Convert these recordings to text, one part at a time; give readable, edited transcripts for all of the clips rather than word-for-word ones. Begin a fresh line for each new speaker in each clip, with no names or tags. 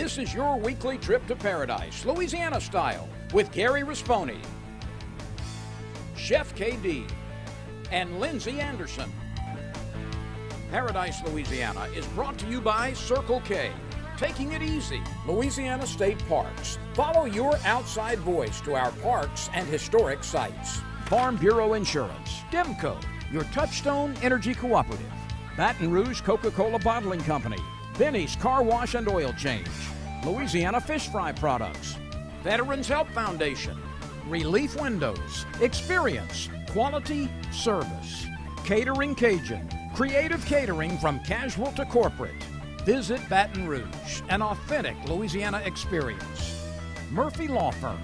This is your weekly trip to paradise, Louisiana style, with Gary Risponi, Chef KD, and Lindsay Anderson. Paradise, Louisiana is brought to you by Circle K. Taking it easy, Louisiana State Parks. Follow your outside voice to our parks and historic sites. Farm Bureau Insurance, Demco, your Touchstone Energy Cooperative. Baton Rouge Coca-Cola Bottling Company, Benny's Car Wash and Oil Change, Louisiana Fish Fry Products, Veterans Help Foundation, Relief Windows, Experience, Quality, Service, Catering Cajun, creative catering from casual to corporate. Visit Baton Rouge, an authentic Louisiana experience. Murphy Law Firm,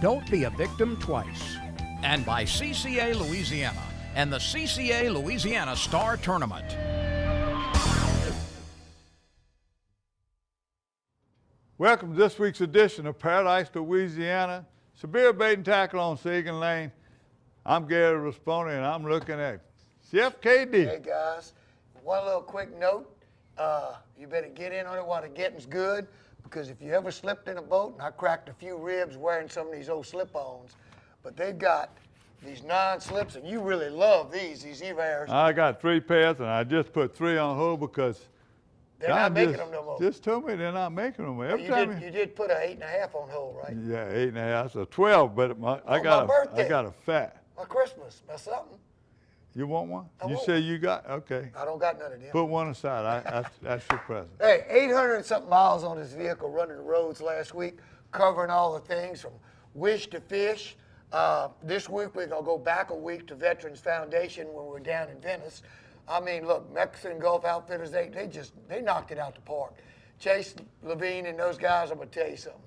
don't be a victim twice. And by CCA Louisiana and the CCA Louisiana Star Tournament.
Welcome to this week's edition of Paradise, Louisiana. Severe bait and tackle on Segan Lane. I'm Gary Risponi, and I'm looking at Chef KD.
Hey guys, one little quick note. You better get in on it while the getting's good, because if you ever slipped in a boat, and I cracked a few ribs wearing some of these old slip-ons, but they've got these non-slips, and you really love these Evairs.
I got 3 pairs, and I just put 3 on hold because
they're not making them no more.
Just told me they're not making them.
You did put an 8.5 on hold, right?
Yeah, 8.5, so 12, but I got a fat.
My Christmas, my something.
You want one? You
won't.
say you got, okay.
I don't got none of them.
Put one aside, that's your present.
Hey, 800 and something miles on this vehicle running the roads last week, covering all the things from wish to fish. This week we're gonna go back a week to Veterans Foundation when we're down in Venice. I mean, look, Mexican Gulf Outfitters, they knocked it out the park. Chase Levine and those guys, I'm gonna tell you something.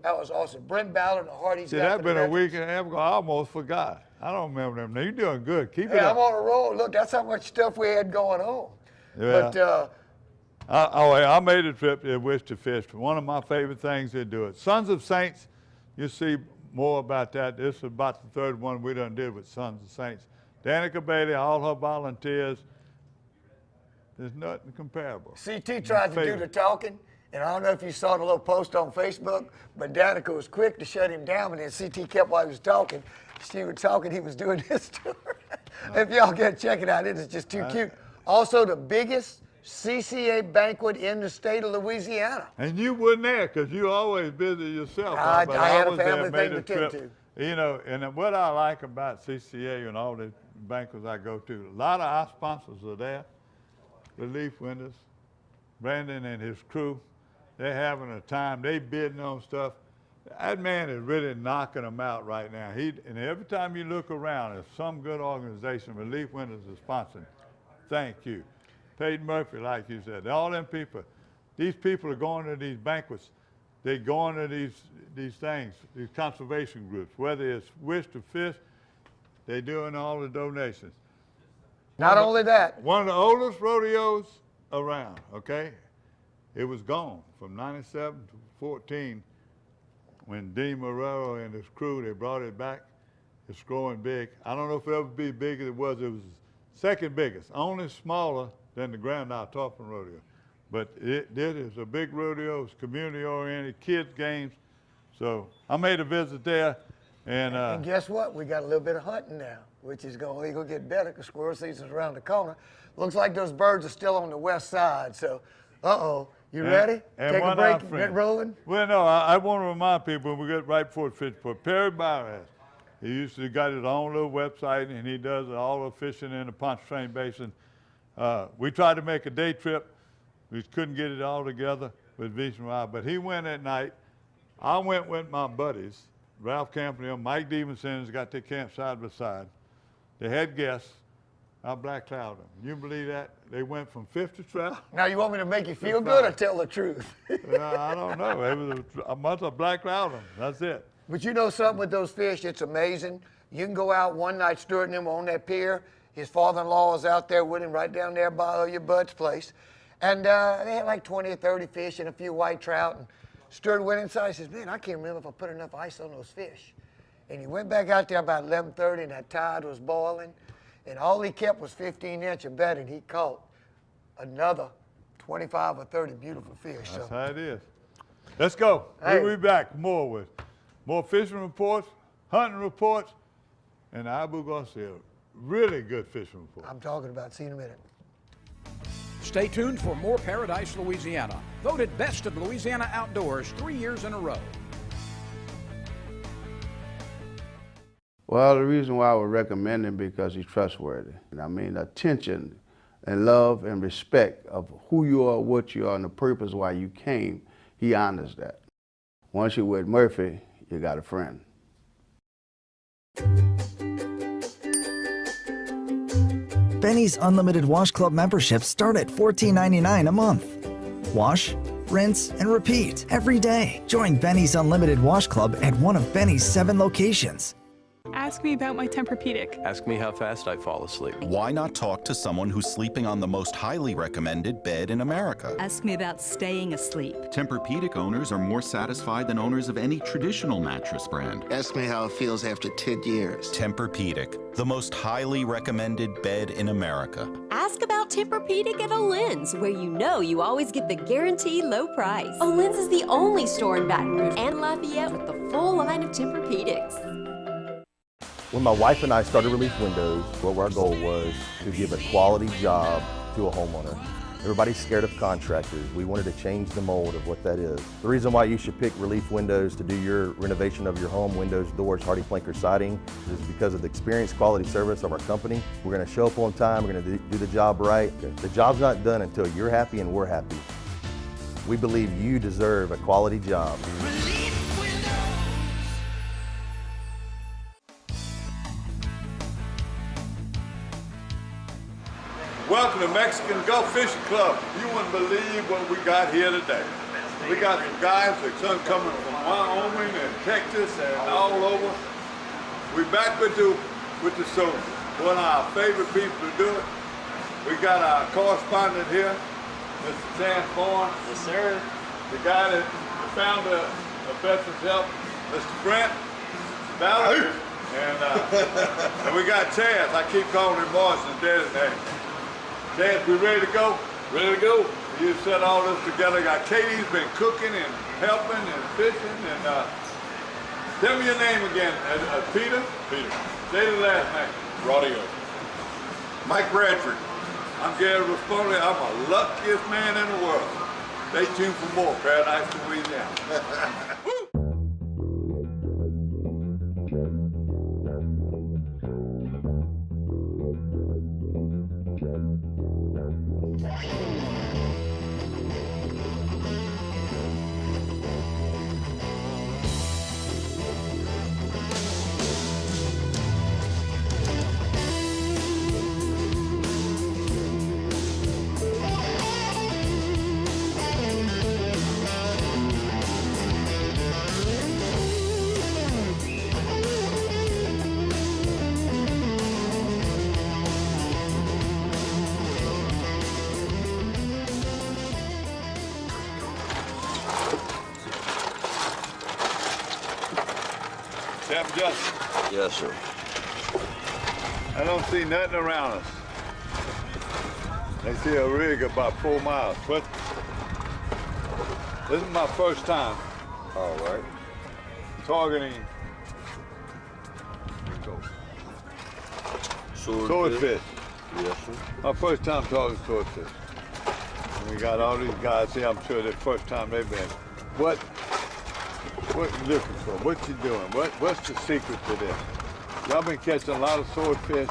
That was awesome. Brent Ballard and the Hardys.
See, that's been a week and a half ago. I almost forgot. I don't remember them. Now, you're doing good. Keep it up.
I'm on a roll. Look, that's how much stuff we had going on.
Yeah.
But
I made a trip to Wish to Fish. One of my favorite things to do it. Sons of Saints, you'll see more about that. This is about the 3rd one we done did with Sons of Saints. Danica Bailey, all her volunteers. There's nothing comparable.
CT tried to do the talking, and I don't know if you saw the little post on Facebook, but Danica was quick to shut him down, and then CT kept while he was talking. She was talking, he was doing this to her. If y'all get check it out, it is just too cute. Also, the biggest CCA banquet in the state of Louisiana.
And you weren't there because you always busy yourself.
I had a
was there,
family
made
thing to tend to.
You know, and what I like about CCA and all the banquets I go to, a lot of our sponsors are there. Relief Windows, Brandon and his crew, they're having a time. They bidding on stuff. That man is really knocking them out right now. And every time you look around, there's some good organization, Relief Windows is sponsoring. Thank you. Peyton Murphy, like you said, all them people, these people are going to these banquets. They're going to these things, these conservation groups, whether it's Wish to Fish, they're doing all the donations.
Not only that.
One of the oldest rodeos around, okay? It was gone from 97 to 14 when Dean Morero and his crew, they brought it back. It's growing big. I don't know if it'll ever be big as it was. It was second biggest, only smaller than the Grand Isle Tarpon Rodeo. But this is a big rodeo. It's community-oriented, kids' games. So I made a visit there. And
guess what? We got a little bit of hunting now, which is going to get better because squirrel season's around the corner. Looks like those birds are still on the west side. So, you ready? Take a break, get rolling?
Well, no, I want to remind people when we get right before the fish port, Perry Barras, he used to got his own little website, and he does all the fishing in the Pontchartrain Basin. We tried to make a day trip. We couldn't get it all together with Vision Ride, but he went at night. I went with my buddies, Ralph Campanile, Mike Stevenson has got their camp side by side. They had guests. I black clouded them. You believe that? They went from 5th to 12th.
Now you want me to make you feel good or tell the truth?
I don't know. It was a month of black cloud them. That's it.
But you know something with those fish? It's amazing. You can go out one night, Stuart and them on that pier. His father-in-law is out there with him right down there by your bud's place. And they had like 20 or 30 fish and a few white trout. And Stuart went inside. He says, man, I can't remember if I put enough ice on those fish. And he went back out there about 11:30 and that tide was boiling. And all he kept was 15-inch of bedding. He caught another 25 or 30 beautiful fish.
That's how it is. Let's go.
Hey.
We'll be back more with more fishing reports, hunting reports, and Abu Garcia. Really good fishing report.
I'm talking about. See you in a minute.
Stay tuned for more Paradise, Louisiana. Voted Best of Louisiana Outdoors 3 years in a row.
Well, the reason why I would recommend him because he's trustworthy. I mean, attention and love and respect of who you are, what you are, and the purpose why you came, he honors that. Once you're with Murphy, you got a friend.
Benny's Unlimited Wash Club memberships start at $14.99 a month. Wash, rinse, and repeat every day. Join Benny's Unlimited Wash Club at one of Benny's 7 locations.
Ask me about my Tempur-Pedic.
Ask me how fast I fall asleep.
Why not talk to someone who's sleeping on the most highly recommended bed in America?
Ask me about staying asleep.
Tempur-Pedic owners are more satisfied than owners of any traditional mattress brand.
Ask me how it feels after 10 years.
Tempur-Pedic, the most highly recommended bed in America.
Ask about Tempur-Pedic at Olin's, where you know you always get the guaranteed low price. Olin's is the only store in Baton Rouge and Lafayette with the full line of Tempur-Pedics.
When my wife and I started Relief Windows, what our goal was to give a quality job to a homeowner. Everybody's scared of contractors. We wanted to change the mold of what that is. The reason why you should pick Relief Windows to do your renovation of your home, windows, doors, hardy plank, or siding, is because of the experience, quality service of our company. We're going to show up on time. We're going to do the job right. The job's not done until you're happy and we're happy. We believe you deserve a quality job.
Welcome to Mexican Gulf Fishing Club. You wouldn't believe what we got here today. We got some guys that's coming from Wyoming and Texas and all over. We're back with the soldiers. One of our favorite people to do it. We got our correspondent here, Mr. Sanborn.
Yes, sir.
The guy that the founder of Veterans Help, Mr. Brent Ballard. And we got Chaz. I keep calling him Morrison's daddy's name. Chaz, we ready to go?
Ready to go?
You set all this together. Got Katie's been cooking and helping and fishing. And tell me your name again. Peter?
Peter.
Say the last name.
Radio.
Mike Bradford. I'm Gary Rasponi. I'm the luckiest man in the world. Stay tuned for more Paradise, Louisiana. Captain Justin,
Yes, sir.
I don't see nothing around us. They see a rig about 4 miles. But this is my first time.
All right.
Targeting swordfish.
Yes, sir.
My first time targeting swordfish. And we got all these guys here. I'm sure the first time they've been. What you looking for? What you doing? What's the secret to this? Y'all been catching a lot of swordfish.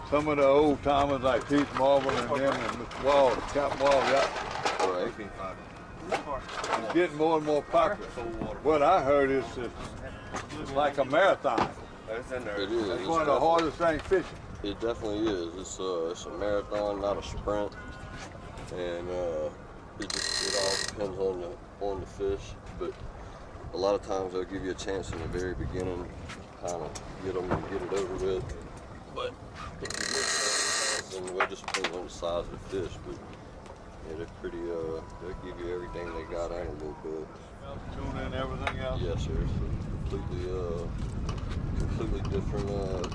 Some of the old timers like Pete Marvel and them and Mr. Wall, Captain Wall,
All right.
it's getting more and more popular. What I heard is it's like a marathon.
It is.
It's one of the hardest things fishing.
It definitely is. It's a marathon, not a sprint, and it all depends on the fish. But a lot of times they'll give you a chance in the very beginning, kind of get them and get it over with. But and it just depends on the size of the fish. But yeah, they're pretty. They'll give you everything they got and a little bit.
Tuna and everything else.
Yes, sir. It's completely different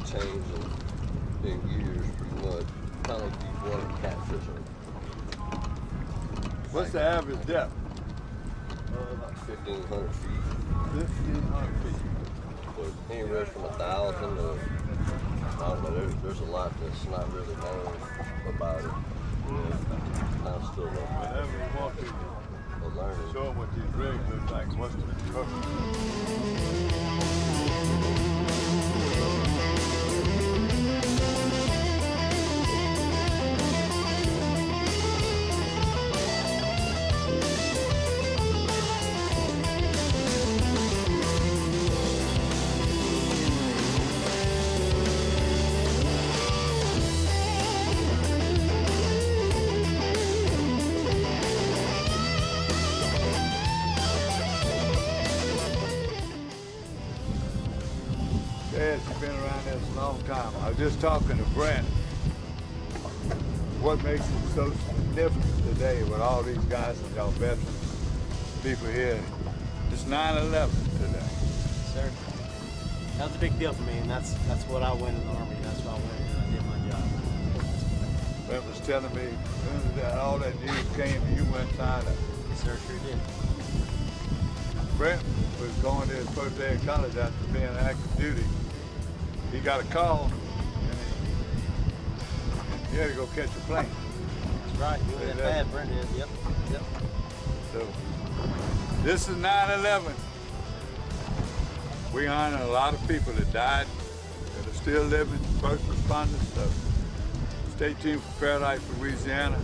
change in gears, pretty much. Kind of like deep water catfishing.
What's the average depth
About 1,500 feet.
1,500 feet.
But anywhere from 1,000 to, I don't know, there's a lot that's not really known about it. I'm still learning.
Whenever you want to show them what these rigs look like, what's the purpose? Yes, you've been around this a long time. I was just talking to Brent. What makes it so significant today with all these guys and y'all veterans, people here? It's 9/11 today.
Sir, that was a big deal for me, and that's what I went in the Army. That's why I went and I did my job.
Brent was telling me as soon as all that news came, you went inside it.
Yes, sir, sure did.
Brent was going to his first day of college after being active duty. He got a call, and he had to go catch a plane.
That's right. You went that bad, Brent did. Yep.
So, this is 9/11. We honor a lot of people that died, that are still living, first responders. So, stay tuned for Paradise, Louisiana.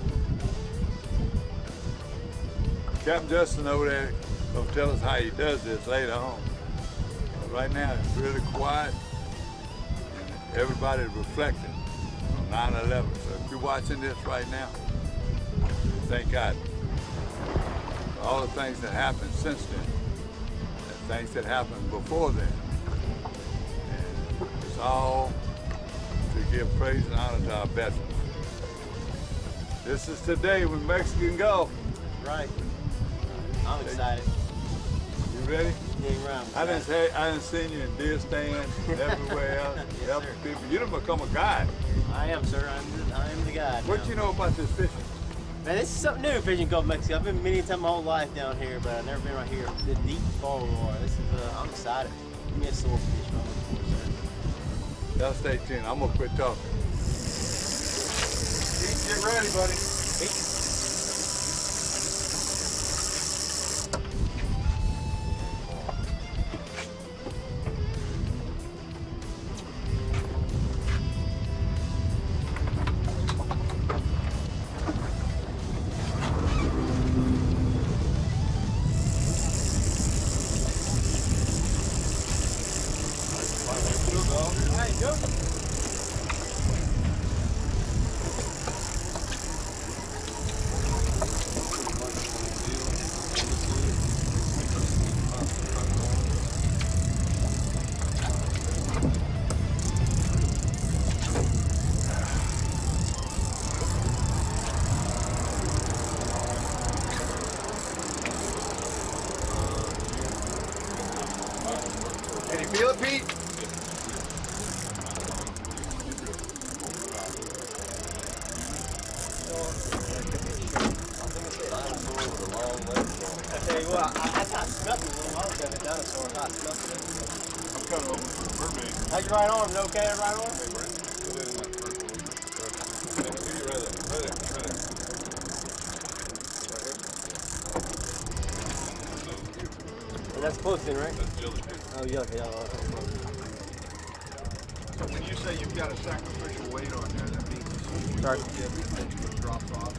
Captain Justin over there will tell us how he does this later on. But right now, it's really quiet. Everybody's reflecting on 9/11. So if you're watching this right now, thank God for all the things that happened since then, and things that happened before then. And it's all to give praise and honor to our veterans. This is today when Mexican Gulf.
Right. I'm excited.
You ready?
Getting around.
I didn't seen you in deer stands everywhere else,
Yes,
helping
sir.
people. You done become a guide.
I am, sir. I am the guy.
What you know about this fishing?
Man, this is something new, fishing Gulf of Mexico. I've been many times my whole life down here, but I've never been right here. The deep far water. This is, I'm excited. Give me a swordfish. I'm looking for, sir.
Y'all stay tuned. I'm gonna quit talking. Get ready, buddy. Can you feel it, Pete?
I tell you what, I smelled it a little while ago, the dinosaur. I smelled it.
I'm kind of over for the mermaid.
How's your right arm? Is it okay, right arm? That's close in, right?
That's jellyfish.
Oh, yeah, okay.
So when you say you've got a sacrificial weight on there, that means
Sorry.
everything drops off.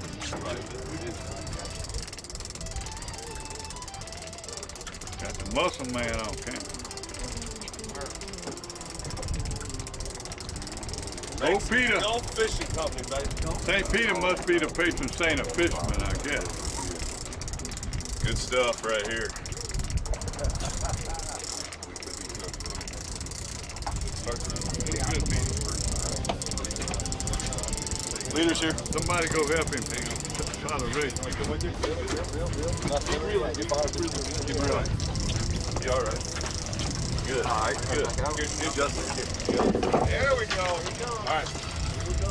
Got the muscle man on camera. Old Peter.
No fishing company, baby.
St. Peter must be the patron saint of fishermen, I guess.
Good stuff right here. Leaders here.
Somebody go help him. Try to race.
Keep reeling. You all right? Good. All right, good. Good, Justin. Good. There we go. All right. Here we go.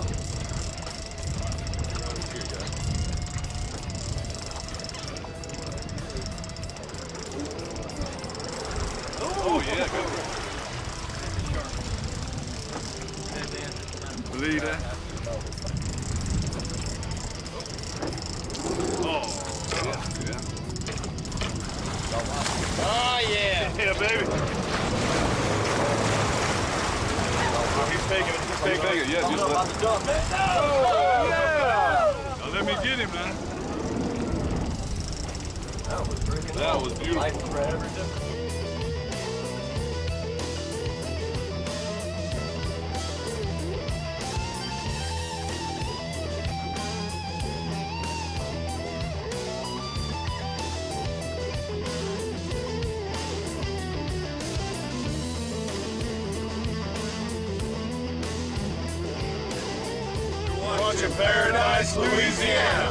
Here, guys. yeah, go. Believe that? Oh, yeah.
Oh, yeah.
Yeah, baby. He's taking it. He's taking it. Yeah, just let him. Oh, yeah. Now let me get him now. That was beautiful. Watching Paradise, Louisiana.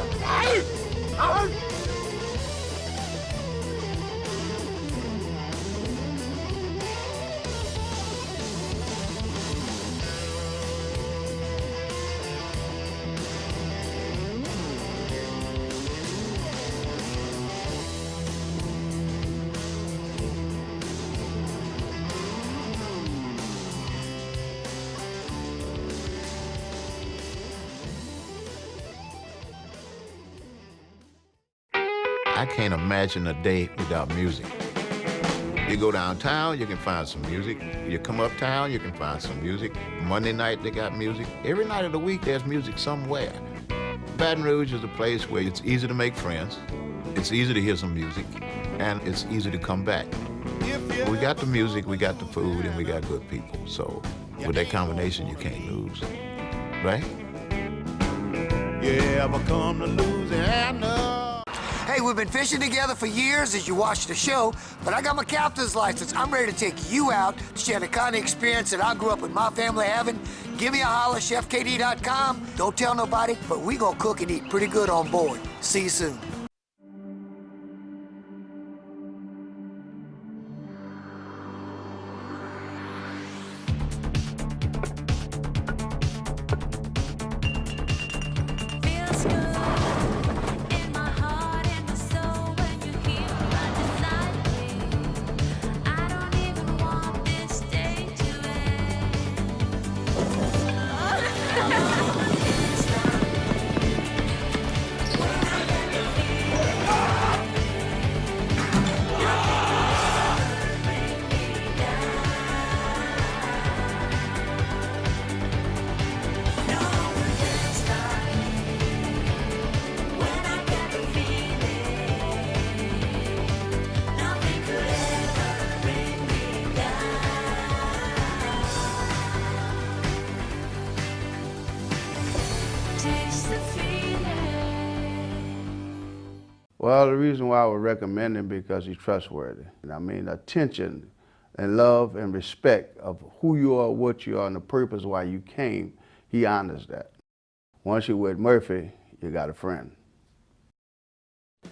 I can't imagine a day without music. You go downtown, you can find some music. You come uptown, you can find some music. Monday night, they got music. Every night of the week, there's music somewhere. Baton Rouge is a place where it's easy to make friends, it's easy to hear some music, and it's easy to come back. We got the music, we got the food, and we got good people. So with that combination, you can't lose, right?
Yeah, I come to Louisiana.
Hey, we've been fishing together for years as you watch the show, but I got my captain's license. I'm ready to take you out to share the kind of experience that I grew up with my family having. Give me a holler, chefkd.com. Don't tell nobody, but we gonna cook and eat pretty good on board. See you soon.
Well, the reason why I would recommend him because he's trustworthy. And I mean, attention and love and respect of who you are, what you are, and the purpose why you came, he honors that. Once you're with Murphy, you got a friend.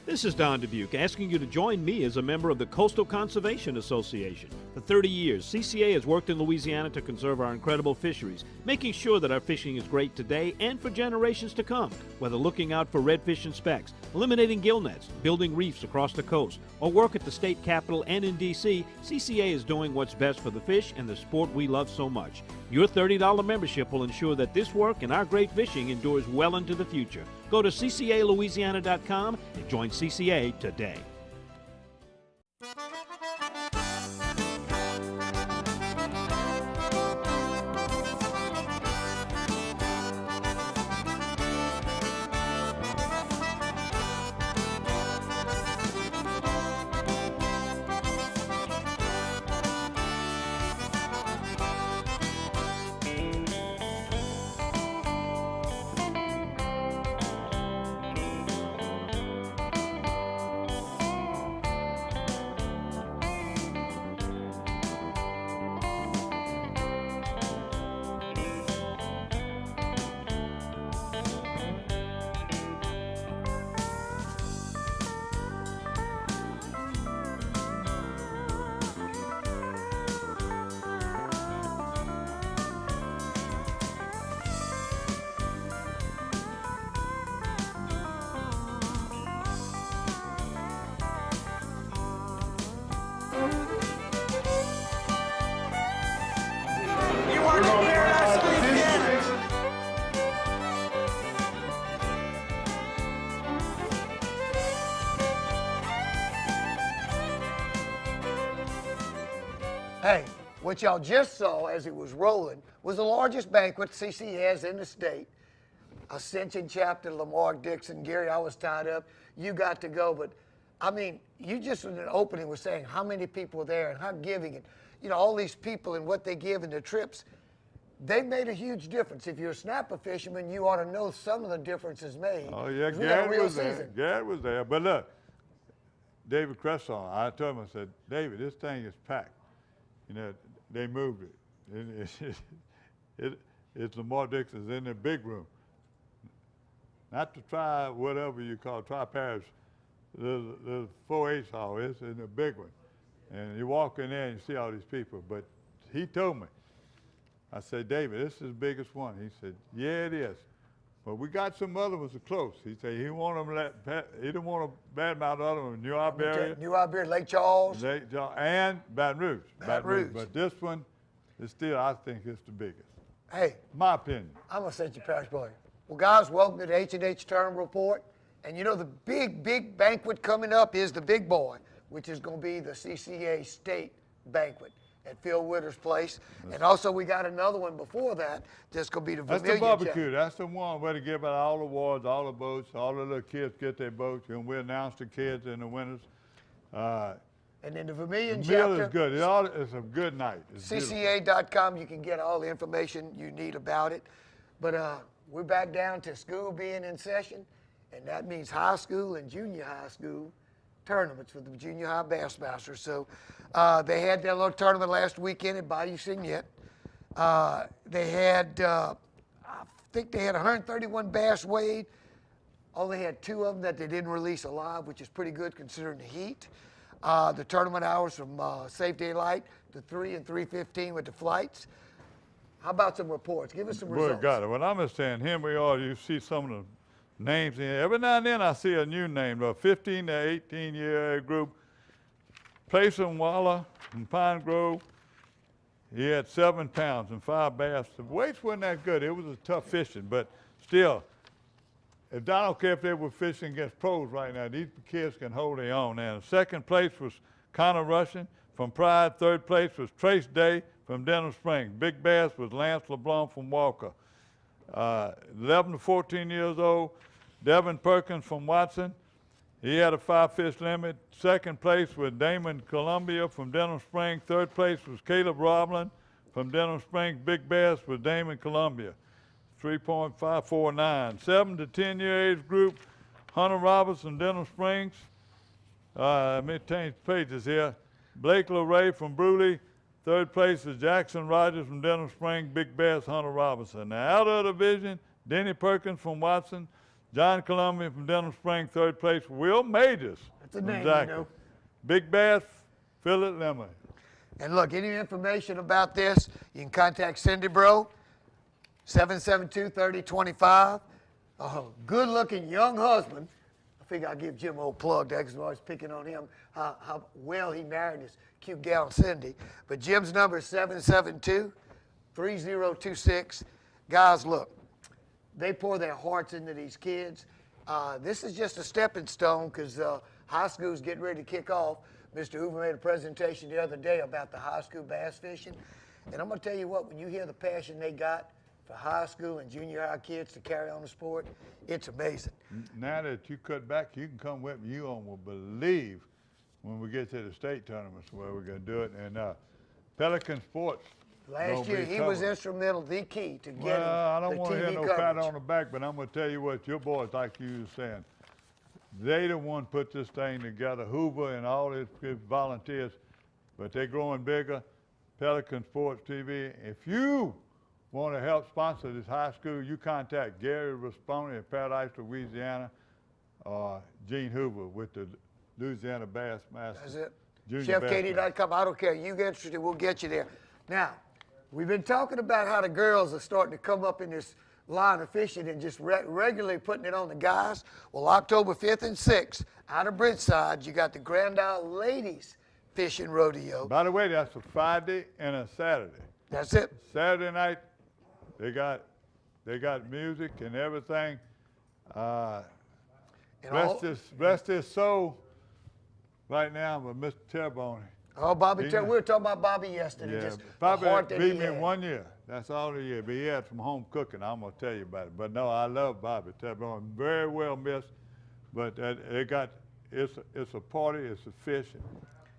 This is Don Dubuque asking you to join me as a member of the Coastal Conservation Association. For 30 years, CCA has worked in Louisiana to conserve our incredible fisheries, making sure that our fishing is great today and for generations to come. Whether looking out for redfish and specks, eliminating gill nets, building reefs across the coast, or work at the state capitol and in D.C., CCA is doing what's best for the fish and the sport we love so much. Your $30 membership will ensure that this work and our great fishing endures well into the future. Go to ccalouisiana.com and join CCA today.
Hey, what y'all just saw as it was rolling was the largest banquet CC has in the state. Ascension chapter, Lamar Dixon, Gary, I was tied up. You got to go, but I mean, you just in the opening were saying how many people were there and how giving and, you know, all these people and what they give in their trips. They made a huge difference. If you're a snapper fisherman, you ought to know some of the differences made.
Oh, yeah,
Gary
Gary was there. Gary was there. But look, David Cresson, I told him, I said, David, this thing is packed. You know, they moved it. It's Lamar Dixon's in the big room. Not to try whatever you call tri-parish. The 4-H hall is in the big one. And you walk in there and you see all these people. But he told me, I said, David, this is the biggest one. He said, yeah, it is. But we got some other ones close. He said he didn't want to badmouth the other one. New Iberia.
New Iberia, Lake Charles.
And Baton Rouge.
Baton Rouge.
But this one is still, I think, it's the biggest.
Hey.
My opinion.
I'm going to send you Parish Boy. Well, guys, welcome to the H&H Tournament Report. And you know, the big banquet coming up is the big boy, which is going to be the CCA State Banquet at Phil Witter's place. And also we got another one before that that's going to be the Vermilion.
That's the barbecue. That's the one where they give out all the awards, all the boats, all the little kids get their boats, and we announce the kids and the winners.
And then the Vermilion
the meal
chapter.
is good. It's a good night.
CCA.com, you can get all the information you need about it. But we're back down to school being in session, and that means high school and junior high school tournaments for the junior high Bassmasters. So they had their little tournament last weekend at Bayou Signet. They had, I think they had 131 bass weighed. Only had 2 of them that they didn't release alive, which is pretty good considering the heat. The tournament hours from Safe Daylight to 3 and 3:15 with the flights. How about some reports? Give us some results.
Boy, got it. What I'm just saying, here we are, you see some of the names in here. Every now and then I see a new name, a 15 to 18-year group. Payson Waller from Pine Grove. He had 7 pounds and 5 bass. The weights wasn't that good. It was a tough fishing, but still, I don't care if they were fishing against pros right now. These kids can hold their own. And second place was Connor Russian from Pride. Third place was Trace Day from Denham Springs. Big bass was Lance LeBlanc from Walker. 11 to 14 years old, Devin Perkins from Watson. He had a 5-fish limit. Second place was Damon Columbia from Denham Springs. Third place was Caleb Roblin from Denham Springs. Big bass was Damon Columbia. 3.549. 7 to 10-year age group, Hunter Roberts from Denham Springs. Let me change pages here. Blake LeRae from Bruley. Third place is Jackson Rogers from Denham Springs. Big bass, Hunter Robinson. Now out of the division, Denny Perkins from Watson. John Columbia from Denham Springs. Third place, Will Majors.
That's a name,
Zachary.
you know.
Big bass, Philip Lemon.
And look, any information about this, you can contact Cindy Bro, 772-3025. Good-looking young husband. I figure I'll give Jim a little plug there because we're always picking on him, how well he married his cute gal Cindy. But Jim's number is 772-3026. Guys, look, they pour their hearts into these kids. This is just a stepping stone because high school's getting ready to kick off. Mr. Hoover made a presentation the other day about the high school bass fishing. And I'm going to tell you what, when you hear the passion they got for high school and junior high kids to carry on the sport, it's amazing.
Now that you cut back, you can come with me. You will believe when we get to the state tournaments where we're going to do it. And Pelican Sports.
Last year, he was instrumental, the key to getting
I don't
the
want to
TV
hear no
coverage.
pat on the back, but I'm going to tell you what, your boys, like you were saying, they the one put this thing together, Hoover and all his volunteers, but they're growing bigger. Pelican Sports TV. If you want to help sponsor this high school, you contact Gary Rasponi in Paradise, Louisiana, or Gene Hoover with the Louisiana Bassmasters.
That's it.
Junior
ChefKatie.com. I don't care. You get interested, we'll get you there. Now, we've been talking about how the girls are starting to come up in this line of fishing and just regularly putting it on the guys. Well, October 5th and 6th, out of Bridgeside, you got the Grand Isle Ladies Fishing Rodeo.
By the way, that's a Friday and a Saturday.
That's it.
Saturday night, they got music and everything. Rest his soul right now, but Mr. Terrebonne,
Oh, Bobby, we were talking about Bobby yesterday.
Yeah,
just
Bobby
the heart that
beat
he
me
had.
1 year. That's all the year. But he had some home cooking. I'm gonna tell you about it. But no, I love Bobby. I'm very well missed. But it's a party. It's a fishing.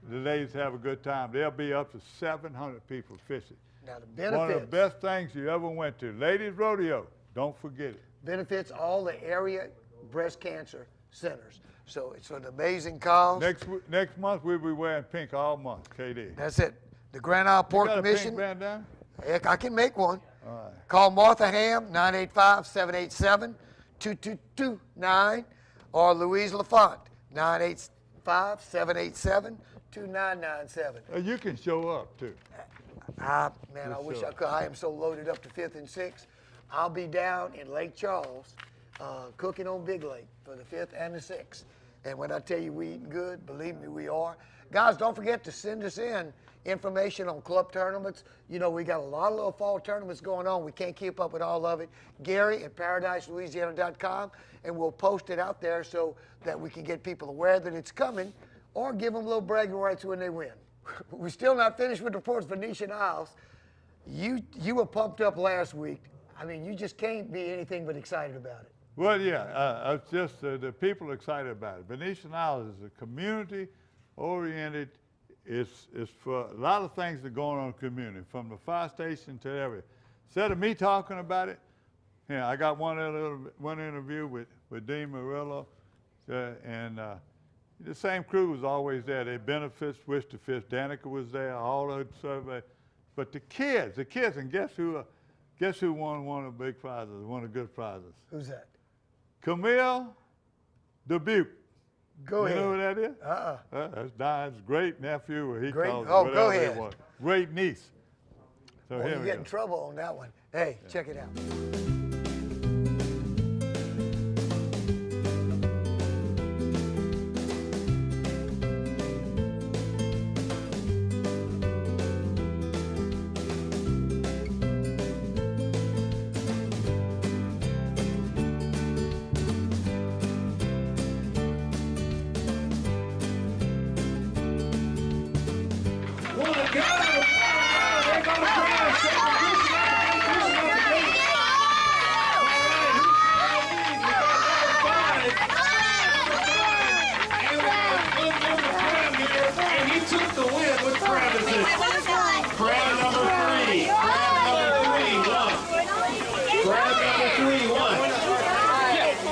The ladies have a good time. There'll be up to 700 people fishing.
Now the benefits.
One of the best things you ever went to. Ladies Rodeo. Don't forget it.
Benefits all the area breast cancer centers. So it's an amazing cause.
Next month we'll be wearing pink all month, KD.
That's it. The Grand Isle Port
you got
Commission.
A pink bandana?
Heck, I can make one.
All right.
Call Martha Ham, 985-787-2229, or Louise LaFont, 985-787-2997.
You can show up too.
Man, I wish I could. I am so loaded up to 5th and 6th. I'll be down in Lake Charles cooking on Big Lake for the 5th and the 6th. And when I tell you we eating good, believe me, we are. Guys, don't forget to send us in information on club tournaments. You know, we got a lot of little fall tournaments going on. We can't keep up with all of it. Gary at ParadiseLouisiana.com, and we'll post it out there so that we can get people aware that it's coming, or give them a little bragging rights when they win. We're still not finished with the reports. Venetian Isles, you were pumped up last week. I mean, you just can't be anything but excited about it.
Well, yeah, it's just the people are excited about it. Venetian Isles is a community-oriented. It's for a lot of things that are going on in the community, from the fire station to everything. Instead of me talking about it, yeah, I got one interview with Dean Murillo, and the same crew was always there. They benefits, Wish to Fish, Danica was there, all the survey. But the kids, and guess who won one of the big prizes, one of the good prizes?
Who's that?
Camille Dubuque.
Go ahead.
You know who that is? That's Don's great nephew, or he calls it,
oh,
whatever
go ahead.
it was. Great niece. So
Well,
here
you
we
get
go.
in trouble on that one. Hey, check it out.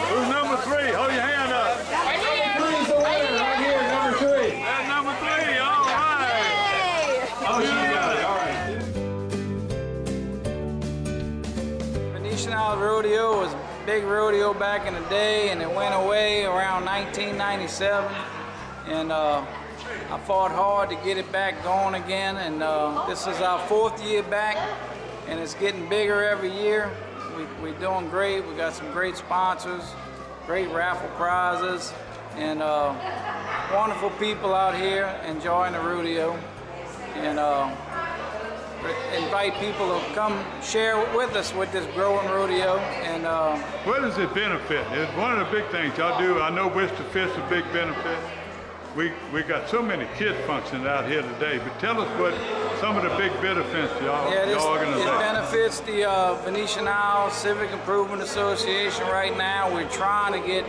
Who's number 3? Hold your hand up.
Three's the winner right here, number 3.
That's number 3. All right.
Oh, she got it. All right.
Venetian Isles Rodeo was a big rodeo back in the day, and it went away around 1997. And I fought hard to get it back going again, and this is our 4th year back, and it's getting bigger every year. We're doing great. We got some great sponsors, great raffle prizes, and wonderful people out here enjoying the rodeo. And invite people to come share with us with this growing rodeo. And
what does it benefit? It's one of the big things y'all do. I know Wish to Fish is a big benefit. We got so many kids functions out here today, but tell us what some of the big benefits y'all
it
organization.
benefits the Venetian Isles Civic Improvement Association right now. We're trying to get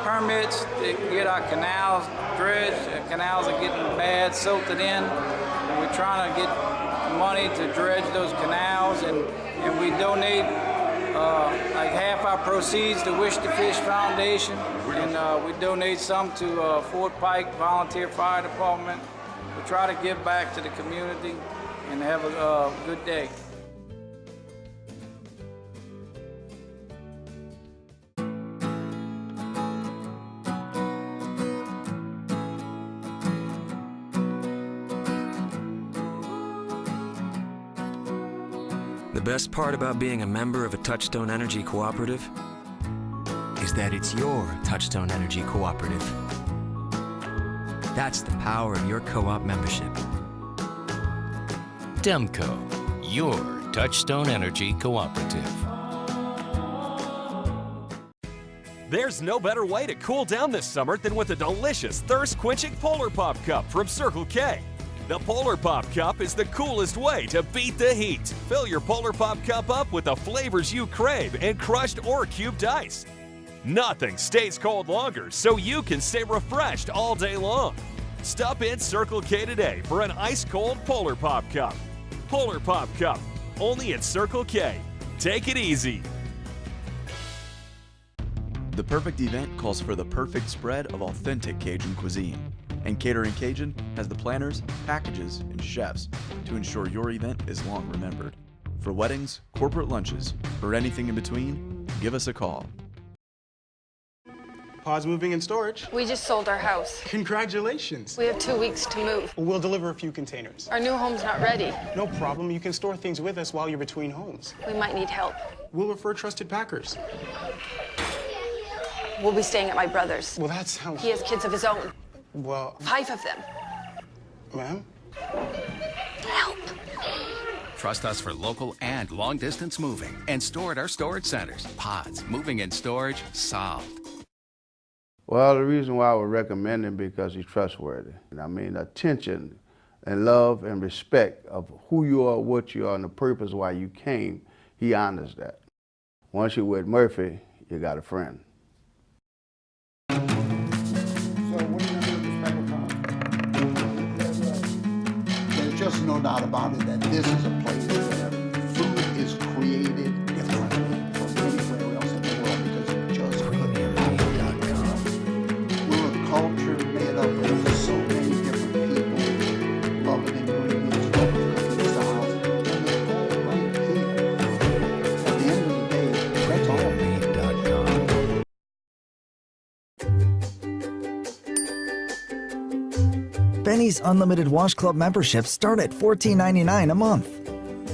permits to get our canals dredged. The canals are getting bad, silted in. And we're trying to get money to dredge those canals, and we donate like half our proceeds to Wish to Fish Foundation, and we donate some to Fort Pike Volunteer Fire Department. We try to give back to the community and have a good day.
The best part about being a member of a Touchstone Energy Cooperative is that it's your Touchstone Energy Cooperative. That's the power of your co-op membership.
Demco, your Touchstone Energy Cooperative.
There's no better way to cool down this summer than with a delicious, thirst-quenching Polar Pop Cup from Circle K. The Polar Pop Cup is the coolest way to beat the heat. Fill your Polar Pop Cup up with the flavors you crave in crushed or cubed ice. Nothing stays cold longer, so you can stay refreshed all day long. Stop in Circle K today for an ice-cold Polar Pop Cup. Polar Pop Cup, only at Circle K. Take it easy.
The perfect event calls for the perfect spread of authentic Cajun cuisine. And Catering Cajun has the planners, packages, and chefs to ensure your event is long remembered. For weddings, corporate lunches, or anything in between, give us a call.
Pause moving and storage.
We just sold our house.
Congratulations.
We have 2 weeks to move.
We'll deliver a few containers.
Our new home's not ready.
No problem. You can store things with us while you're between homes.
We might need help.
We'll refer trusted packers.
We'll be staying at my brother's.
Well, that sounds...
He has kids of his own.
Well...
5 of them.
Ma'am?
Help.
Trust us for local and long-distance moving and store at our storage centers. Pods, moving and storage, solved.
Well, the reason why I would recommend him because he's trustworthy. I mean, attention and love and respect of who you are, what you are, and the purpose why you came, he honors that. Once you're with Murphy, you got a friend.
There's just no doubt about it that this is a place where food is created differently from anywhere else in the world because it just premiummade.com. We're a culture made up of so many different people, loving ingredients, loving cooking styles, and they're all right here. At the end of the day, that's all made.com.
Benny's Unlimited Wash Club memberships start at $14.99 a month.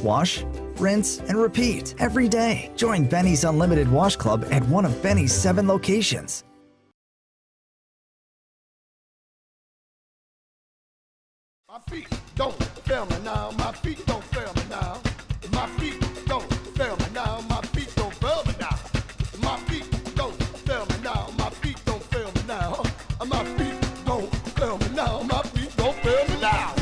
Wash, rinse, and repeat every day. Join Benny's Unlimited Wash Club at one of Benny's 7 locations.
My feet don't fail me now. My feet don't fail me now. My feet don't fail me now. My feet don't fail me now. My feet don't fail me now. My feet don't fail me now. My feet don't fail me now. My feet don't fail me now.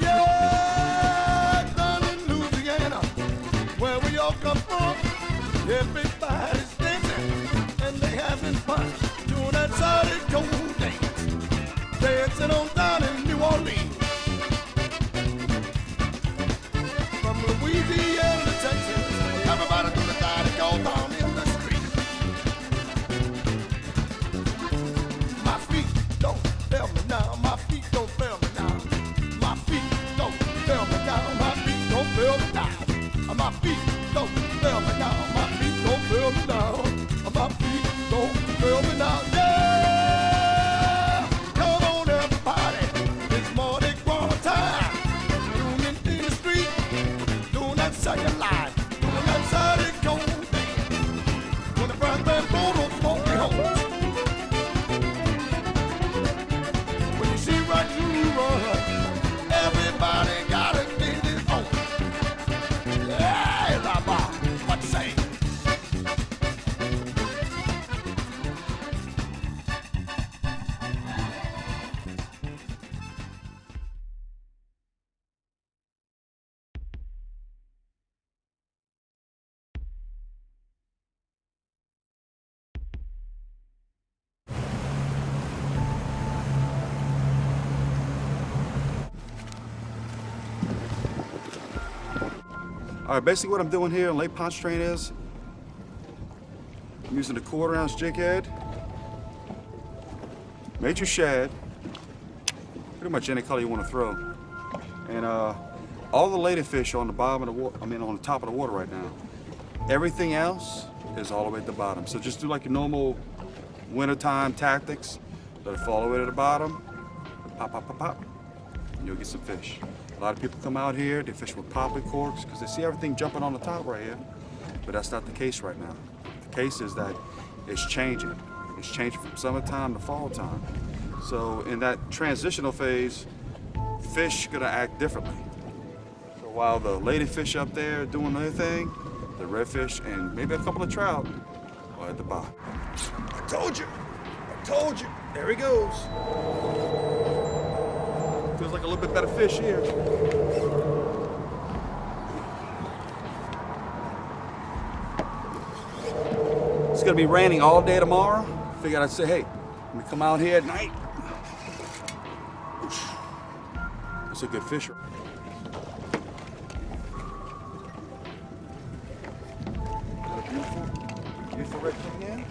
Yeah, down in Louisiana, where we all come from, everybody's dancing and they having fun, doing that solid gold dance, dancing on down in New Orleans. From Louisiana to Texas, everybody do the solid gold down in the street. My feet don't fail me now. My feet don't fail me now. My feet don't fail me now. My feet don't fail me now. My feet don't fail me now. My feet don't fail me now. My feet don't fail me now. Yeah! Come on, everybody. It's Mardi Gras time. Doing it in the street. Doing that second line. Doing that solid gold dance. When the brass band blow those funky holes. When you see right through run, everybody gotta get it on. Hey, la ba, what you say?
All right, basically what I'm doing here in Lake Pontchartrain is I'm using a 1/4 ounce jig head, major shad, pretty much any color you want to throw, and all the ladyfish on the bottom of the water, on the top of the water right now. Everything else is all the way at the bottom. So just do like your normal wintertime tactics. Let it fall all the way to the bottom. Pop, pop, pop, pop. you'll get some fish. A lot of people come out here, they fish with popping corks because they see everything jumping on the top right here. But that's not the case right now. The case is that it's changing. It's changing from summertime to fall time. So in that transitional phase, fish gonna act differently. So while the ladyfish up there doing their thing, the redfish and maybe a couple of trout are at the bottom. I told you. There he goes. Feels like a little bit better fish here. It's gonna be raining all day tomorrow. Figured I'd say, hey, let me come out here at night. That's a good fish. Got a beautiful red coming in.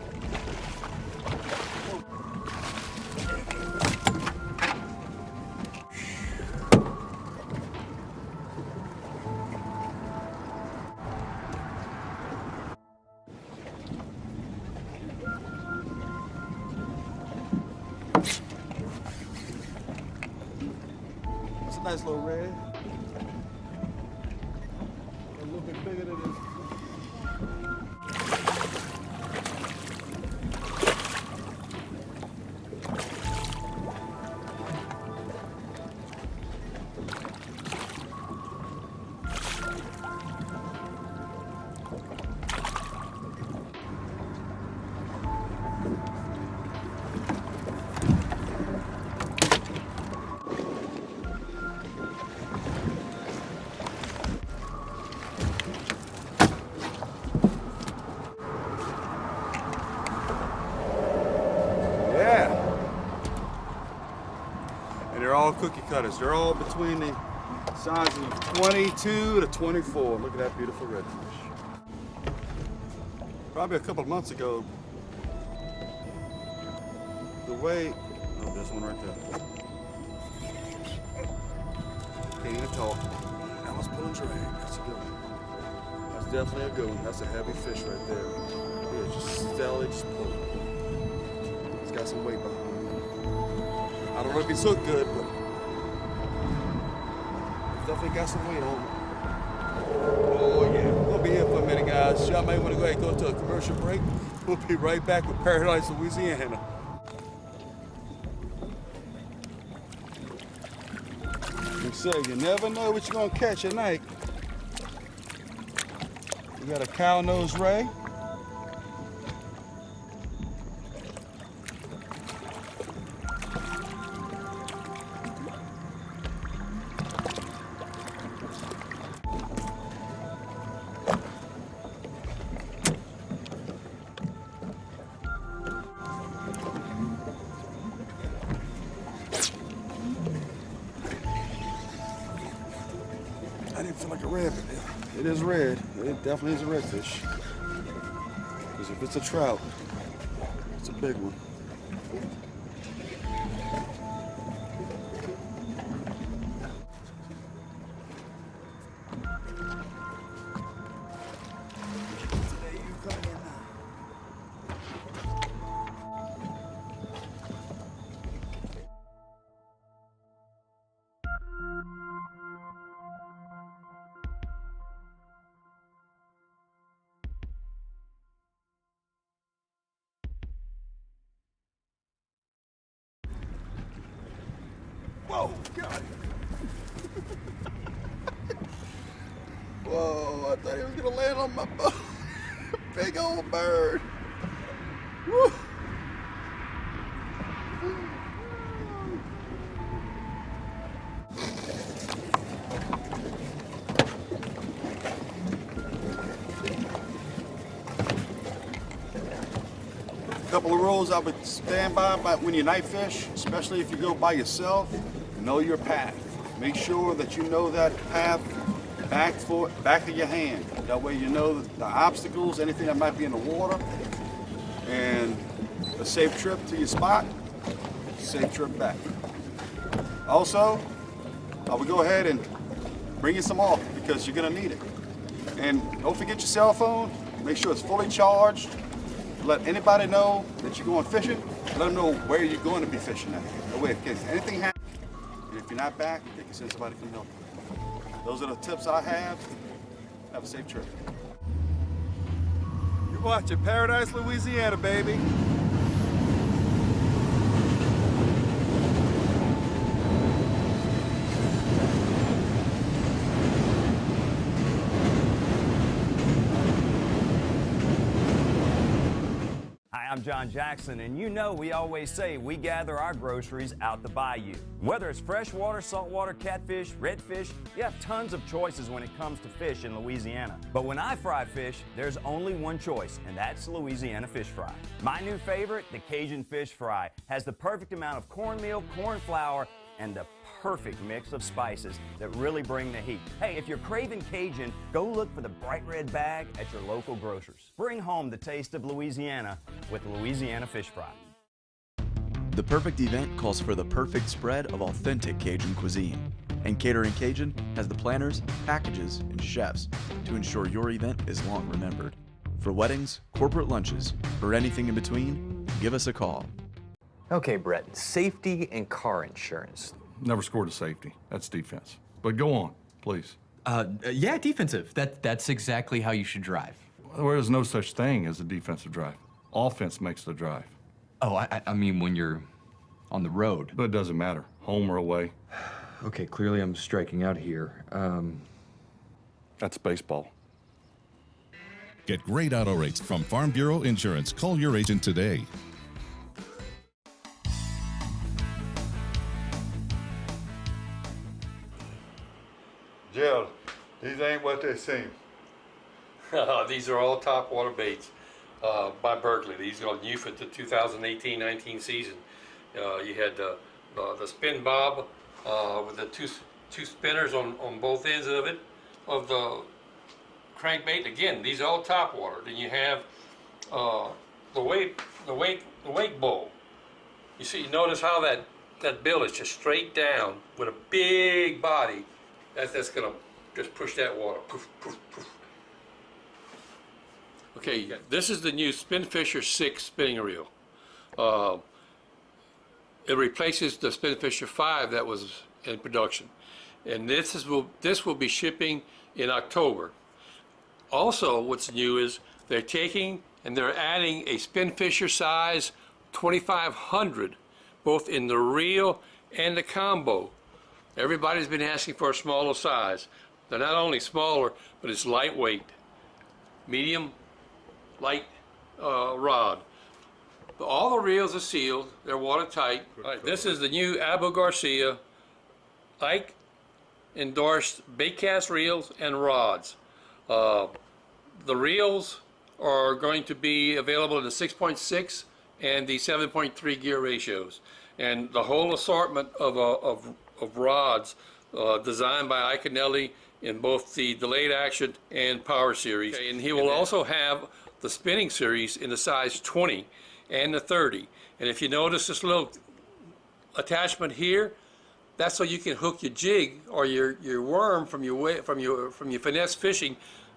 That's a nice little red. A little bit bigger than this. They're all cookie cutters. They're all between the sizes of 22 to 24. Look at that beautiful redfish. Probably a couple of months ago, the way, oh, there's one right there. Can't even talk. That was pulling drag. That's a good one. That's definitely a good one. That's a heavy fish right there. Yeah, just steadily just pulling. It's got some weight behind it. I don't know if he's hooked good, but definitely got some weight on him. Oh yeah, we'll be here for a minute, guys. Y'all may want to go ahead and go to a commercial break. We'll be right back with Paradise, Louisiana. Like I say, you never know what you're gonna catch at night. We got a cow nose ray. I didn't feel like a red, but it is red. It definitely is a redfish. Because if it's a trout, it's a big one. Whoa, God. Whoa, I thought he was gonna land on my boat. Big old bird. Woo. Couple of rules I would stand by when you night fish, especially if you go by yourself. Know your path. Make sure that you know that path back of your hand. That way you know the obstacles, anything that might be in the water, and a safe trip to your spot, safe trip back. Also, I would go ahead and bring you some off because you're gonna need it. And don't forget your cell phone. Make sure it's fully charged. Let anybody know that you're going fishing. Let them know where you're going to be fishing at. That way, if anything happens. If you're not back, they can send somebody to come help you. Those are the tips I have. Have a safe trip. You're watching Paradise, Louisiana, baby.
Hi, I'm John Jackson, and you know we always say we gather our groceries out the bayou. Whether it's freshwater, saltwater, catfish, redfish, you have tons of choices when it comes to fish in Louisiana. But when I fry fish, there's only one choice, and that's Louisiana fish fry. My new favorite, the Cajun fish fry, has the perfect amount of cornmeal, corn flour, and the perfect mix of spices that really bring the heat. Hey, if you're craving Cajun, go look for the bright red bag at your local grocers. Bring home the taste of Louisiana with Louisiana Fish Fry.
The perfect event calls for the perfect spread of authentic Cajun cuisine. And Catering Cajun has the planners, packages, and chefs to ensure your event is long remembered. For weddings, corporate lunches, or anything in between, give us a call.
Okay, Brett, safety and car insurance.
Never scored a safety. That's defense. But go on, please.
Yeah, defensive. That's exactly how you should drive.
There is no such thing as a defensive drive. Offense makes the drive.
Oh, I mean when you're on the road.
But it doesn't matter, home or away.
Okay, clearly I'm striking out here.
That's baseball.
Get great auto rates from Farm Bureau Insurance. Call your agent today.
Gerald, these ain't what they seem.
These are all top water baits by Berkeley. These are new for the 2018-19 season. You had the spin bob with the two spinners on both ends of it, of the crankbait. Again, these are all top water. Then you have the wake bowl. You see, you notice how that bill is just straight down with a big body. That's gonna just push that water. Poof, poof, poof. Okay, this is the new Spinfisher 6 spinning reel. It replaces the Spinfisher 5 that was in production, and this will be shipping in October. Also, what's new is they're taking and they're adding a Spinfisher size 2500, both in the reel and the combo. Everybody's been asking for a smaller size. They're not only smaller, but it's lightweight, medium, light rod. But all the reels are sealed. They're watertight. Right, this is the new Abu Garcia Ike endorsed baitcast reels and rods. The reels are going to be available in the 6.6 and the 7.3 gear ratios, and the whole assortment of rods designed by Iconelli in both the delayed action and power series. Okay, and he will also have the spinning series in the size 20 and the 30. And if you notice this little attachment here, that's so you can hook your jig or your worm from your finesse fishing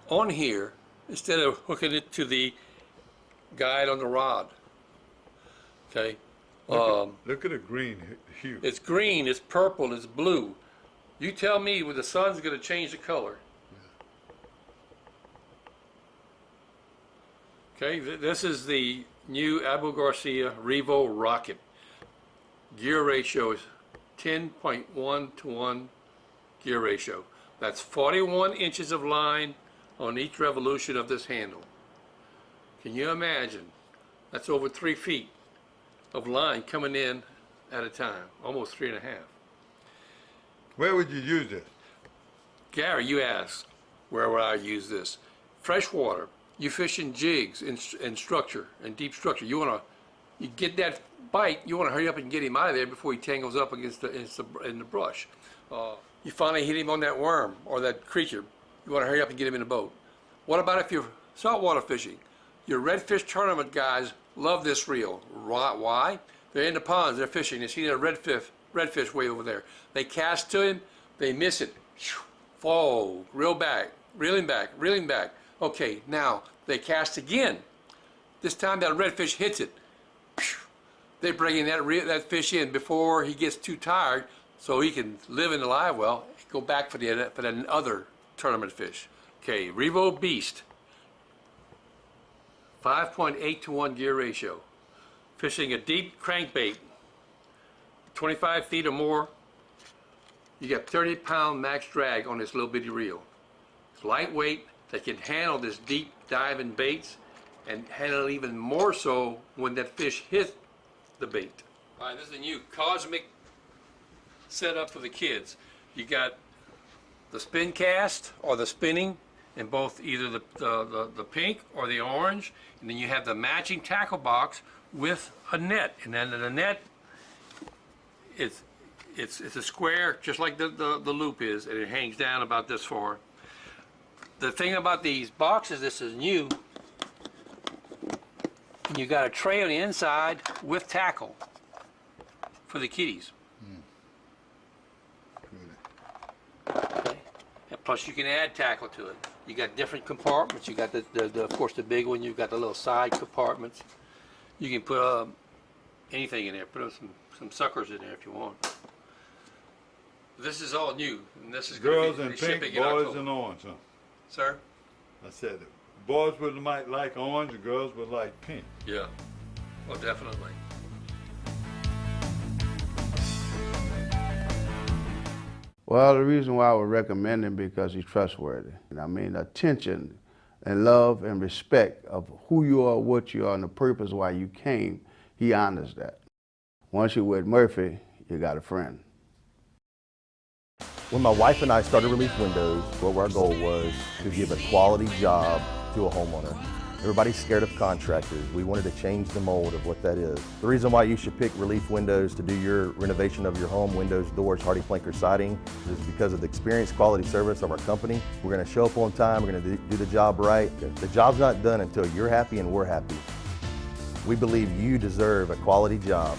on here instead of hooking it to the guide on the rod. Okay.
Look at the green hue.
It's green, it's purple, it's blue. You tell me when the sun's going to change the color. Okay, this is the new Abu Garcia Revo Rocket. Gear ratio is 10.1 to 1 gear ratio. That's 41 inches of line on each revolution of this handle. Can you imagine? That's over 3 feet of line coming in at a time, almost 3.5.
Where would you use this?
Gary, you asked, where would I use this? Freshwater. You fish in jigs, in structure, in deep structure. You get that bite, you want to hurry up and get him out of there before he tangles up in the brush. You finally hit him on that worm or that creature. You want to hurry up and get him in the boat. What about if you're saltwater fishing? Your redfish tournament guys love this reel. Why? They're in the ponds, they're fishing, they see their redfish way over there. They cast to him, they miss it. Fall, reel back, reeling back, reeling back. Okay, now they cast again. This time that redfish hits it. They bring in that fish in before he gets too tired, so he can live in the live well, go back for the other tournament fish. Okay, Revo Beast, 5.8 to 1 gear ratio. Fishing a deep crankbait, 25 feet or more. You got 30-pound max drag on this little bitty reel. It's lightweight, that can handle this deep diving baits and handle it even more so when that fish hits the bait. All right, this is a new cosmic setup for the kids. You got the spin cast or the spinning in both either the pink or the orange, and then you have the matching tackle box with a net, and then the net, it's a square just like the loop is, and it hangs down about this far. The thing about these boxes, this is new, and you got a tray on the inside with tackle for the kiddies. Okay. And plus you can add tackle to it. You got different compartments. You got of course the big one. You've got the little side compartments. You can put anything in there. Put some suckers in there if you want. This is all new, and this is
girls
going
in
to be
pink,
in
boys
October.
in orange, huh?
Sir?
I said boys would like orange, and girls would like pink.
Yeah. Oh, definitely.
Well, the reason why I would recommend him because he's trustworthy. I mean, attention and love and respect of who you are, what you are, and the purpose why you came, he honors that. Once you're with Murphy, you got a friend.
When my wife and I started Relief Windows, what our goal was to give a quality job to a homeowner. Everybody's scared of contractors. We wanted to change the mold of what that is. The reason why you should pick Relief Windows to do your renovation of your home, windows, doors, hardy plank, or siding, is because of the experience, quality service of our company. We're going to show up on time. We're going to do the job right. The job's not done until you're happy and we're happy. We believe you deserve a quality job.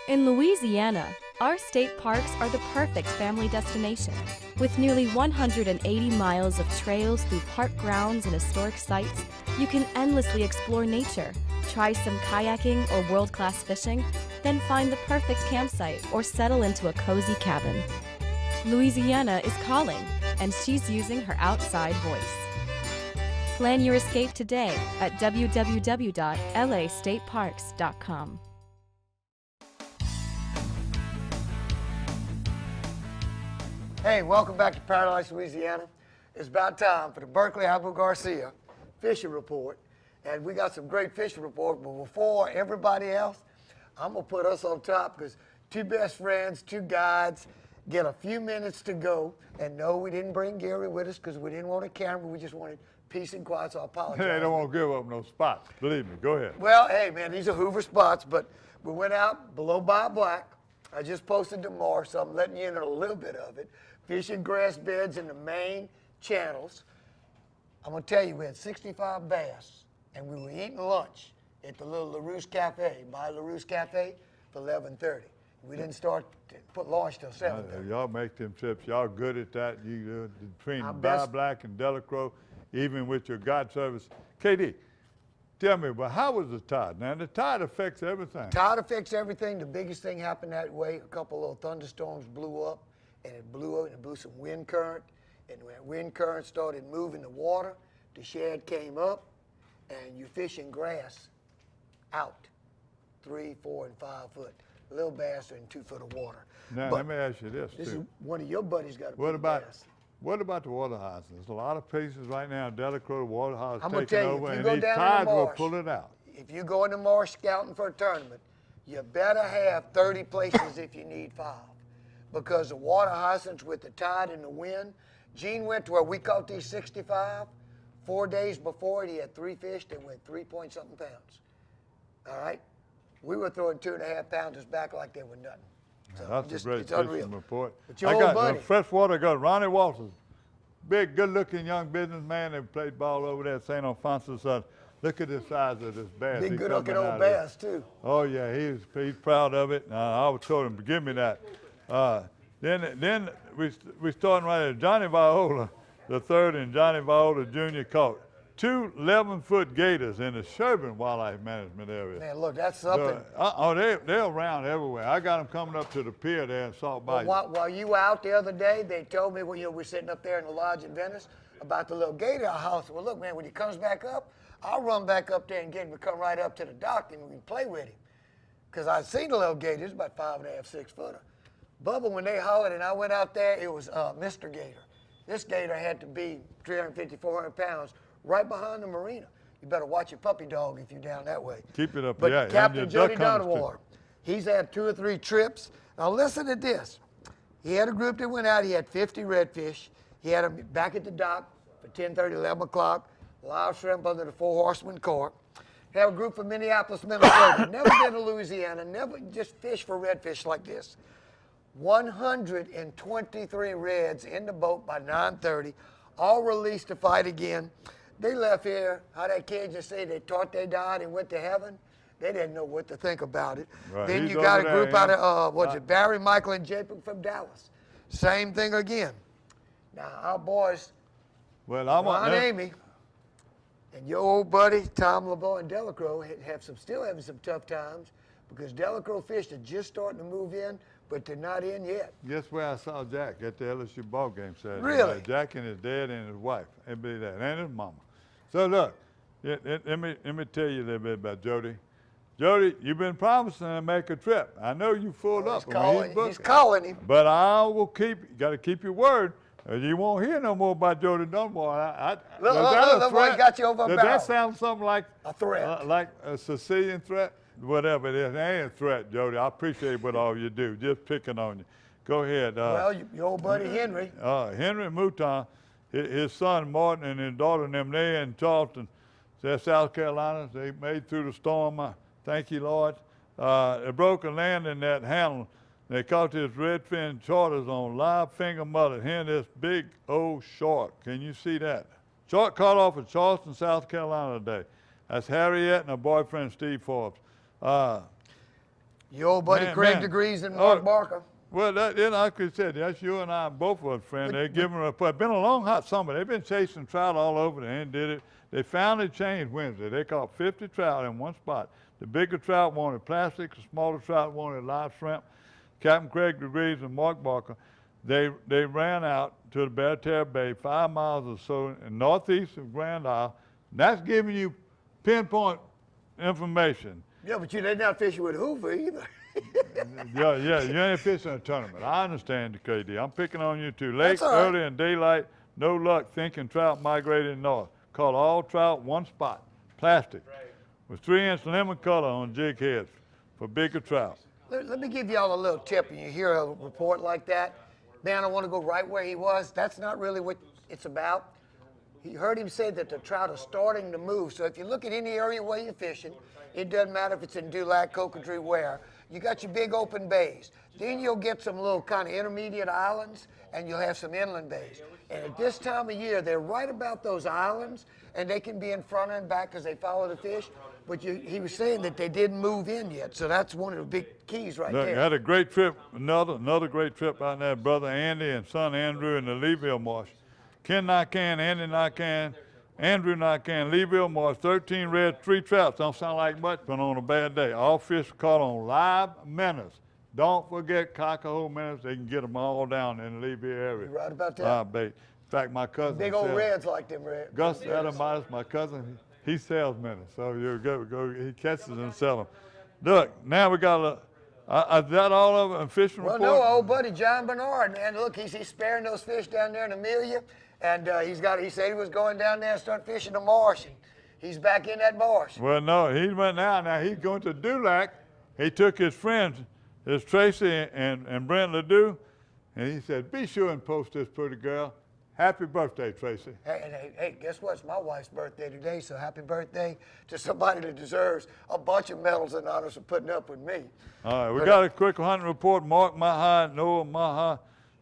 In Louisiana, our state parks are the perfect family destination. With nearly 180 miles of trails through park grounds and historic sites, you can endlessly explore nature, try some kayaking or world-class fishing, then find the perfect campsite or settle into a cozy cabin. Louisiana is calling, and she's using her outside voice. Plan your escape today at www.lastateparks.com.
Hey, welcome back to Paradise, Louisiana. It's about time for the Berkeley Abu Garcia fishing report. And we got some great fishing reports, but before everybody else, I'm gonna put us on top because two best friends, two guides, get a few minutes to go. And no, we didn't bring Gary with us because we didn't want a camera. We just wanted peace and quiet, so I apologize.
They don't want to give up no spots. Believe me, go ahead.
Well, hey, man, these are Hoover spots, but we went out below by Black. I just posted tomorrow, so I'm letting you in on a little bit of it. Fishing grass beds in the main channels. I'm gonna tell you, we had 65 bass, and we were eating lunch at the little LaRousse Cafe, by LaRousse Cafe, for 11:30. We didn't start to put launch till 7:30.
Y'all make them trips. Y'all good at that. You between
Our
Bar
best-
Black and Delacroix, even with your God service. KD, tell me, but how was the tide? Now the tide affects everything.
Tide affects everything. The biggest thing happened that way. A couple little thunderstorms blew up, and it blew some wind current. And when wind current started moving the water, the shad came up, and you're fishing grass out 3, 4, and 5 foot. Little bass are in 2 foot of water.
Now
But
let me ask you this
this is
too.
one of your buddies got a
What
big
about
bass.
what about the water houses? There's a lot of places right now. Delacroix water house
I'm gonna
taking
tell you,
over,
if you
and
go
these
down in the
tides will
marsh,
pull it out.
If you go in the marsh scouting for a tournament, you better have 30 places if you need 5. Because the water hyacinths with the tide and the wind, Gene went to where we caught these 65. 4 days before it, he had 3 fish that went 3-point-something pounds. All right? We were throwing 2.5 pounders back like they were nothing. So
That's
just,
a great
it's
fishing
unreal.
report.
But your
I
old
got
buddy.
freshwater. Got Ronnie Walters, big, good-looking young businessman that played ball over there at St. Alphonsus. Look at the size of this bass.
Big
He's
good looking
coming
old
out of this.
bass too.
Oh yeah, he's proud of it. I was told him to give me that. Then we starting right at Johnny Viola the third and Johnny Viola Jr. caught 2 11-foot gators in the Sherburne Wildlife Management Area.
Man, look, that's something.
They're around everywhere. I got them coming up to the pier there in Salt Bayou.
While you were out the other day, they told me when we're sitting up there in the lodge in Venice about the little gator house. Well, look, man, when he comes back up, I'll run back up there and get him to come right up to the dock and we can play with him. Because I've seen the little gator. It's about 5.5, 6 footer. Bubba, when they hollered and I went out there, it was Mr. Gator. This gator had to be 350, 400 pounds right behind the marina. You better watch your puppy dog if you're down that way.
Keep it up,
but
yeah.
Captain Jody
Duck
Donowar, he's had 2 or 3 trips. Now listen to this. He had a group that went out. He had 50 redfish. He had them back at the dock for 10:30, 11 o'clock. Live shrimp under the 4 horseman cart. Have a group from Minneapolis, Minnesota. Never been to Louisiana. Never just fish for redfish like this. 123 reds in the boat by 9:30, all released to fight again. They left here, how that Cajun say, they thought they died and went to heaven. They didn't know what to think about it.
Right.
Then
He's
you got a
over
group
there,
out of, Barry, Michael, and Jacob from Dallas. Same thing again. Now, our boys, Ron Amy, and your old buddy, Tom LeBeau and Delacroix, still having some tough times because Delacroix fish are just starting to move in, but they're not in yet.
Guess where I saw Jack? At the LSU ball game Saturday.
Really?
Jack and his dad and his wife. They believe that, and his mama. So look, let me tell you a little bit about Jody. Jody, you've been promising to make a trip. I know you fulled up.
He's calling him.
But I will got to keep your word. You won't hear no more about Jody Dunbar.
Look, boy, he got you over a
Does
barrel.
that sound something like
a threat?
Like a Sicilian threat? Whatever it is, it ain't a threat, Jody. I appreciate what all you do. Just picking on you. Go ahead.
Well, your old buddy Henry.
Henry Mouton, his son Martin and his daughter and them, they in Charleston, they're South Carolina. They made through the storm. Thank you, Lord. They broke a land in that handle. They caught this redfin charters on live finger mullet. Here, this big old shark. Can you see that? Shark caught off at Charleston, South Carolina today. That's Harriet and her boyfriend, Steve Forbes.
Your old buddy Craig DeGrees and Mark Barker.
Well, like I said, that's you and I, both of us, friend. They're giving her a putt. Been a long, hot summer. They've been chasing trout all over. They ain't did it. They finally changed Wednesday. They caught 50 trout in one spot. The bigger trout wanted plastic. The smaller trout wanted live shrimp. Captain Craig DeGrees and Mark Barker, they ran out to the Barataria Bay, 5 miles or so in northeast of Grand Isle. That's giving you pinpoint information.
Yeah, but they're not fishing with Hoover either.
yeah, you ain't fishing a tournament. I understand, KD. I'm picking on you too. Late, early, and daylight, no luck thinking trout migrated north. Caught all trout one spot, plastic, with 3-inch lemon color on jig heads for bigger trout.
Let me give y'all a little tip. When you hear a report like that, man, I want to go right where he was. That's not really what it's about. He heard him say that the trout are starting to move. So if you look at any area where you're fishing, it doesn't matter if it's in Dulac, Cocodrie, where. You got your big open bays. Then you'll get some little kind of intermediate islands, and you'll have some inland bays. And at this time of year, they're right about those islands, and they can be in front and back because they follow the fish. But he was saying that they didn't move in yet, so that's one of the big keys right there.
Had a great trip, another great trip out there. Brother Andy and son Andrew in the Leeville Marsh. Ken Nycan, Andy Nycan, Andrew Nycan, Leeville Marsh, 13 red, 3 trouts. Don't sound like much, but on a bad day. All fish caught on live minnows. Don't forget Cockahoe minnows. They can get them all down in the Leeville area.
You're right about that.
Live bait. In fact, my cousin.
Big old reds like them reds.
Gus Adamitis, my cousin, he sells minnows. So you go, he catches and sells them. Look, now we got is that all of it in fishing report?
Well, no, old buddy John Bernard, man. Look, he's sparing those fish down there in Amelia. And he said he was going down there and start fishing the marsh. And he's back in that marsh.
Well, no, he went now. Now he's going to Dulac. He took his friends, his Tracy and Brent Ledoux, and he said, be sure and post this pretty girl. Happy birthday, Tracy.
Hey, guess what? It's my wife's birthday today, so happy birthday to somebody that deserves a bunch of medals and honors for putting up with me.
All right, we got a quick hunting report. Mark Maha, Noah Maha.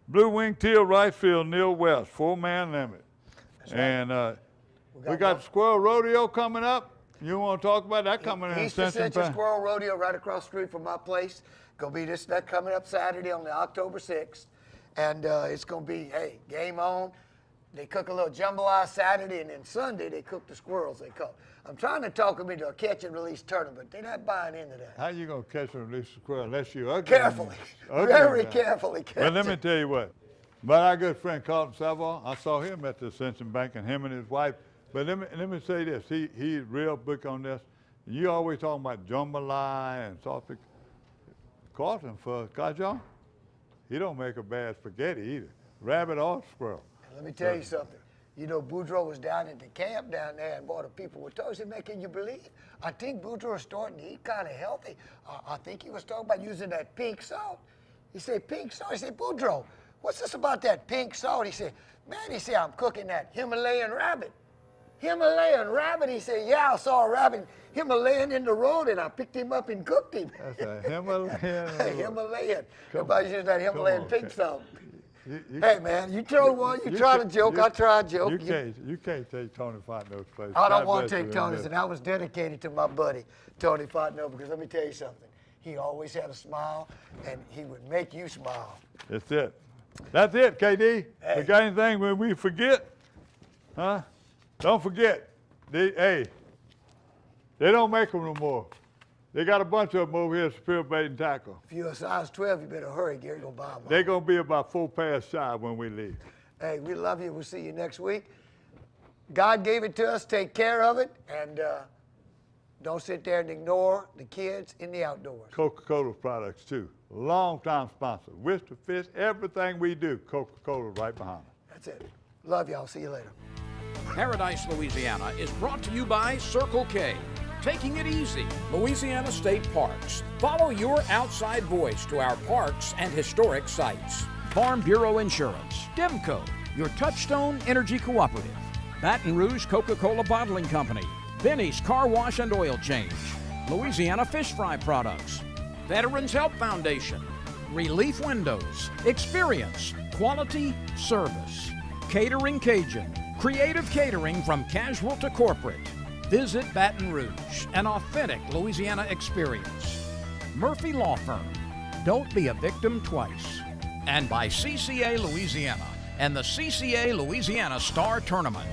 Blue wing teal, right field, Neil West, 4-man limit. Right. And we got the Squirrel Rodeo coming up. You want to talk about that coming in
East
Ascension
Ascension Squirrel Rodeo right across the street from my place. Gonna be that coming up Saturday on the October 6th. And it's gonna be, hey, game on. They cook a little jambalaya Saturday, and then Sunday they cook the squirrels they caught. I'm trying to talk them into a catch and release tournament. They're not buying into that.
How you gonna catch and release a squirrel unless you ugly?
Carefully, very carefully catch
Well, let me
it.
tell you what. But our good friend Carlton Savard, I saw him at the Ascension Bank, and him and his wife. But let me say this. He's real big on this. You always talking about jambalaya and sausage. Carlton for Cajun, he don't make a bad spaghetti either. Rabbit or squirrel.
Let me tell you something. You know, Boudreaux was down at the camp down there, and boy, the people were talking. He said, man, can you believe? I think Boudreaux is starting to eat kind of healthy. I think he was talking about using that pink salt. He said, pink salt? He said, Boudreaux, what's this about that pink salt? He said, man, he said, I'm cooking that Himalayan rabbit. Himalayan rabbit? He said, yeah, I saw a rabbit Himalayan in the road, and I picked him up and cooked him.
That's a Himalayan.
Himalayan. Everybody uses that Himalayan pink salt.
You
Hey, man, you throw one, you try to joke, I try to joke.
You can't take Tony Fontenot's place.
I don't
God
want to
bless
take
you,
Tony's, and I was dedicated to my buddy, Tony Fontenot, because let me tell you something. He always had a smile, and he would make you smile.
That's it. That's it, KD.
Hey.
We got anything when we forget? Huh? Don't forget. They don't make them no more. They got a bunch of them over here, spear bait and tackle.
If you're a size 12, you better hurry. Gary gonna buy them.
They're going to be about 4 pairs shy when we leave.
Hey, we love you. We'll see you next week. God gave it to us. Take care of it. And don't sit there and ignore the kids in the outdoors.
Coca-Cola products, too. Long-time sponsor. Worcester Fish, everything we do, Coca-Cola right behind us.
That's it. Love y'all. See you later.
Paradise, Louisiana is brought to you by Circle K. Taking it easy. Louisiana State Parks. Follow your outside voice to our parks and historic sites. Farm Bureau Insurance. Demco, your touchstone energy cooperative. Baton Rouge Coca-Cola Bottling Company. Benny's Car Wash and Oil Change. Louisiana Fish Fry Products. Veterans Help Foundation. Relief Windows. Experience. Quality. Service. Catering Cajun. Creative catering from casual to corporate. Visit Baton Rouge, an authentic Louisiana experience. Murphy Law Firm. Don't be a victim twice. And by CCA Louisiana and the CCA Louisiana Star Tournament.